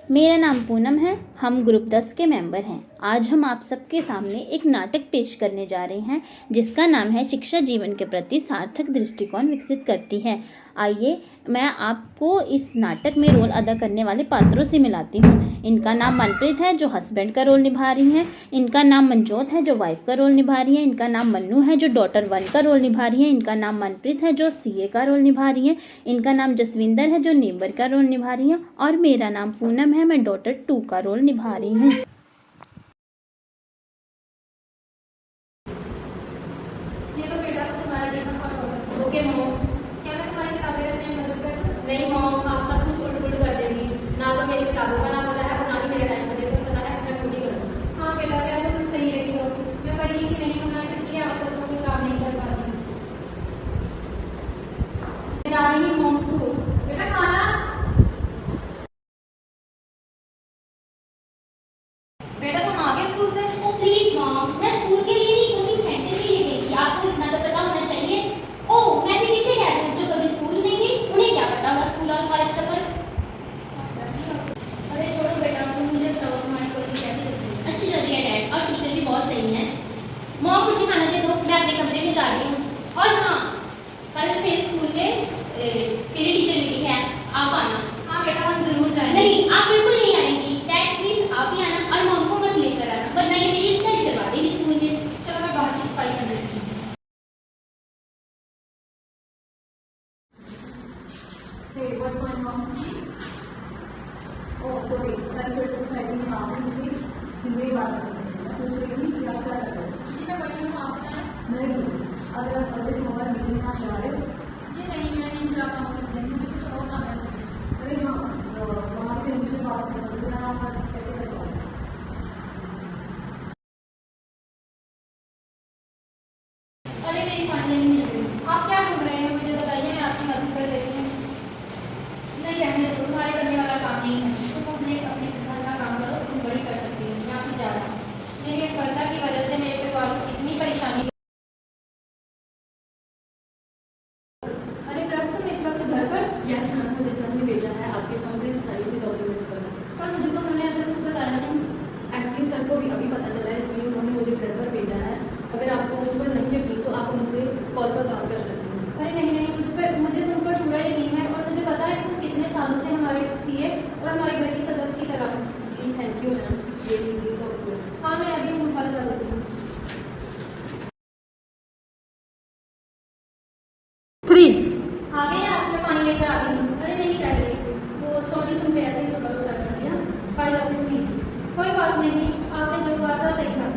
मेरा नाम पूनम है। हम ग्रुप 10 के मेंबर हैं। आज हम आप सबके सामने एक नाटक पेश करने जा रहे हैं जिसका नाम है शिक्षा जीवन के प्रति सार्थक दृष्टिकोण विकसित करती है। आइए मैं आपको इस नाटक में रोल अदा करने वाले पात्रों से मिलाती हूँ। इनका नाम मनप्रीत है जो हस्बैंड का रोल निभा रही हैं। इनका नाम मनजोत है जो वाइफ का रोल निभा रही है। इनका नाम मन्नू है जो डॉटर 1 का रोल निभा रही है। इनका नाम मनप्रीत है जो सीए का रोल निभा रही है। इनका नाम जसविंदर है जो नेबर का रोल निभा रही है। और मेरा नाम पूनम है, मैं डॉटर 2 का रोल निभा रही हूँ। ये तो बेटा तुम्हारा डेटा फॉलो होगा। ओके मॉम, क्या मैं तुम्हारी किताबें रखने में मदद कर दूं? नहीं मॉम, आप सब कुछ उल्ट पुल्ट कर देंगी। ना तो मेरी किताबों का नाम पता है और ना ही मेरे टाइम टेबल पता है। मैं खुद ही करूँगी। हाँ बेटा, क्या तो तुम सही रही हो। मैं पढ़ी लिखी नहीं हूँ ना, इसलिए आप सब कोई काम नहीं कर पाती। जा रही हूँ मॉम स्कूल। बेटा खाना। बेटा तुम आ गए स्कूल से? ओ प्लीज मॉम, मैं स्कूल के लिए नहीं कोचिंग सेंटर के लिए गई थी। आपको इतना तो पता होना चाहिए। ओह, मैं भी किसे कह रही हूँ जो कभी स्कूल नहीं गई, उन्हें क्या पता होगा स्कूल और कॉलेज का फर्क। अरे छोड़ो बेटा, तुम मुझे बताओ तुम्हारी कोचिंग कैसी चल रही है? अच्छी चल रही है डैड, और टीचर भी बहुत सही है। मॉम मुझे खाना दे दो, मैं अपने कमरे में जा रही हूँ। और हाँ, कल मेरे स्कूल में पीटी टीचर मीटिंग है, आप आना। हाँ बेटा, हम जरूर जाएंगे। नहीं, आप बिल्कुल नहीं आएंगी। डैड प्लीज आप ही आना और मॉम को मत लेकर आना, वरना ये मेरी इंसल्ट करवा देगी स्कूल में। चलो मैं बाहर की सफाई कर लेती हूँ। Hey, what's going on? Oh, sorry. Saraswati society में आप किसी हिंदी बात कर रहे हैं। पूछ रही थी कि आप क्या कर रहे हो? जी मैं बड़ी हूँ, आप बताएं। नहीं, अगर आप अगले सोमवार मीटिंग में आप जा रहे हो? जी नहीं, मैं नहीं जा पाऊँगी इस दिन, मुझे कुछ और काम है इसलिए। अरे हाँ, वहाँ के मुझे बात करना है, आप कैसे कर पाओगे? अरे मेरी फाइनल नहीं मिल रही। आप क्या ढूंढ रहे हैं मुझे बताइए, मैं आपकी मदद कर देती हूँ। नहीं रहने दो, तुम्हारे करने वाला काम नहीं है। तुम अपने अपने घर का काम करो, तुम वही कर सकती हो। मैं आपकी जा रहा हूँ। मेरी असफलता की वजह से मेरे परिवार को कितनी परेशानी। अरे प्रभ, तुम इस वक्त घर पर? यस मैम, मुझे सर ने भेजा है आपके कंप्लीट सारी डॉक्यूमेंट्स पर। पर मुझे तो उन्होंने ऐसा कुछ बताया नहीं। एक्चुअली सर को भी अभी पता चला है, इसलिए उन्होंने मुझे घर पर भेजा है। अगर आपको मुझ पर नहीं यकीन तो आप उनसे कॉल पर बात कर सकते हैं। अरे नहीं नहीं, मुझे तुम पर पूरा यकीन है और मुझे पता है तुम कितने सालों से हमारे सीए और हमारे घर की सदस्य की तरह हो। जी थैंक यू मैम, ये लीजिए डॉक्यूमेंट्स। हाँ मैं अभी फोन कॉल कर देती हूँ। 3 आ गए आप? मैं पानी लेकर आ गई हूँ। अरे नहीं चाहिए वो, सॉरी तुम ऐसे ही सुबह गुस्सा कर दिया। फाइल ऑफिस में ही थी। कोई बात नहीं, आपने जो कहा था सही था।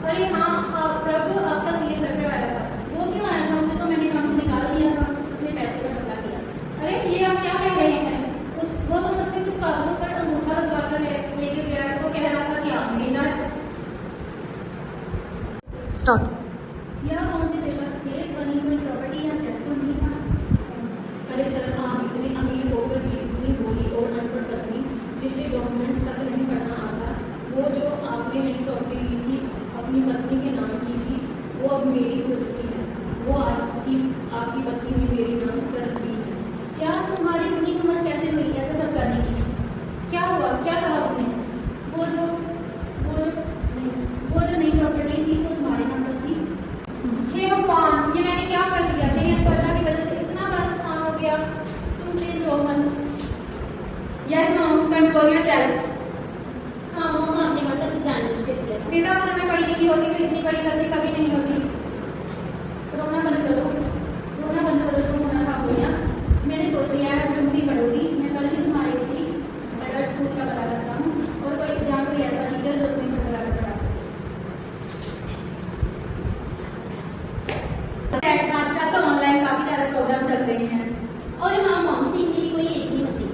अरे हाँ प्रभु, आपका सीए घर पर आया था। वो क्यों आया था? उसे तो मैंने काम से निकाल दिया था। उसने पैसे का घपला किया। अरे ये आप क्या कह रहे हैं? वो तो मुझसे कुछ कागजों पर अंगूठा लगवा कर लेके गया है और कह रहा था कि आप भेजा है। स्टार्ट। यह कौन से पेपर थे? कहीं कोई प्रॉपर्टी या चेक तो नहीं था? अरे सर, आप इतने अमीर होकर भी इतनी भोली और अनपढ़ पत्नी जिसे डॉक्यूमेंट्स तक नहीं पढ़ना आता, वो जो आपने नई प्रॉपर्टी ली थी अपनी पत्नी के नाम की थी, वो अब मेरी हो चुकी है। वो आज की आपकी पत्नी ने मेरे नाम कर दी है। क्या तुम्हारी इतनी हिम्मत कैसे हुई ऐसा सब करने की? क्या हुआ? क्या कहा उसने? वो जो नई प्रॉपर्टी थी वो तुम्हारे नाम पर थी। हे भगवान, ये मैंने क्या कर दिया? मेरी अनपढ़ता की वजह से इतना बड़ा नुकसान हो गया। तुम चीज रो मत। Yes mom, control yourself. हाँ मॉम, आपने कहा था तुम जानबूझ के किया था। बेटा अगर मैं पढ़ी लिखी होती तो इतनी बड़ी गलती कभी नहीं होती। रोना बंद करो, रोना बंद करो। जो होना था हो गया। मैंने सोच लिया है तुम भी पढ़ोगी। मैं कल ही तुम्हारे किसी अडल्ट स्कूल का पता करता हूँ और जहाँ कोई ऐसा टीचर जो तुम्हें घर पर आकर पढ़ा सके। आजकल तो ऑनलाइन काफी ज्यादा प्रोग्राम चल रहे हैं। और हाँ मॉम, सीखने की कोई एज नहीं होती।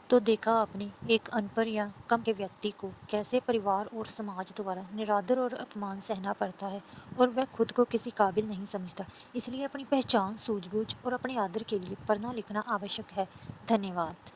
तो देखा आपने, एक अनपढ़ या कम के व्यक्ति को कैसे परिवार और समाज द्वारा निरादर और अपमान सहना पड़ता है और वह खुद को किसी काबिल नहीं समझता। इसलिए अपनी पहचान, सूझबूझ और अपने आदर के लिए पढ़ना लिखना आवश्यक है। धन्यवाद।